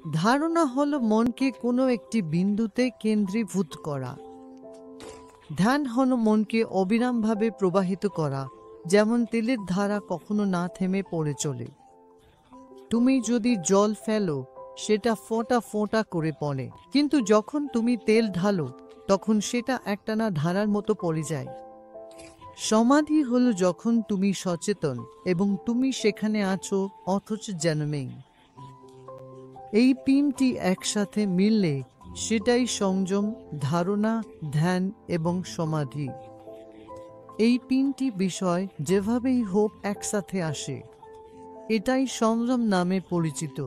ধারণা হলো মনকে কোনো একটি বিন্দুতে কেন্দ্রীভূত করা। ধ্যান হলো মনকে অবিরামভাবে প্রবাহিত করা, যেমন তেলের ধারা কখনো না থেমে পড়ে চলে। তুমি যদি জল ফেলো, সেটা ফোঁটা ফোঁটা করে পড়ে, কিন্তু যখন তুমি তেল ঢালো তখন সেটা একটানা ধারার মতো পড়ে যায়। সমাধি হলো যখন তুমি সচেতন এবং তুমি সেখানে আছো অথচ যেন নেই। এই তিনটি একসাথে মিললে সেটাই সংযম, ধারণা, ধ্যান এবং সমাধি। এই তিনটি বিষয় যেভাবেই হোক একসাথে আসে, এটাই সংযম নামে পরিচিত।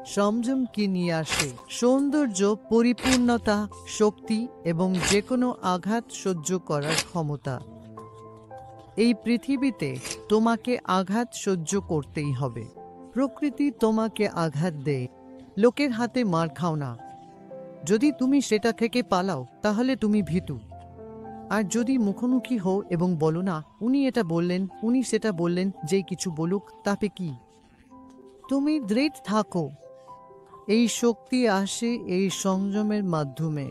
সংযম কি নিয়ে আসে? সৌন্দর্য, পরিপূর্ণতা, শক্তি এবং যে কোনো আঘাত সহ্য করার ক্ষমতা। এই পৃথিবীতে তোমাকে আঘাত সহ্য করতেই হবে। প্রকৃতি তোমাকে আঘাত দেয়, লোকের হাতে মার খাও না। যদি তুমি সেটা থেকে পালাও তাহলে তুমি ভীতু। আর যদি মুখোমুখি হও এবং বলো না, উনি এটা বললেন, উনি সেটা বললেন, যেই কিছু বলুক তাতে কি, তুমি দৃঢ় থাকো। এই শক্তি আসে এই সংযমের মাধ্যমে।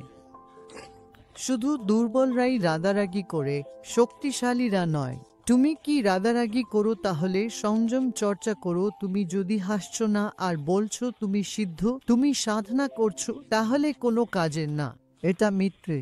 শুধু দুর্বলরাই রাগারাগি করে, শক্তিশালীরা নয়। তুমি কি রাগারাগি করো? তাহলে সংযম চর্চা করো। তুমি যদি হাসছো না আর বলছো তুমি সিদ্ধ, তুমি সাধনা করছো, তাহলে কোনো কাজের না, এটা মিথ্যে।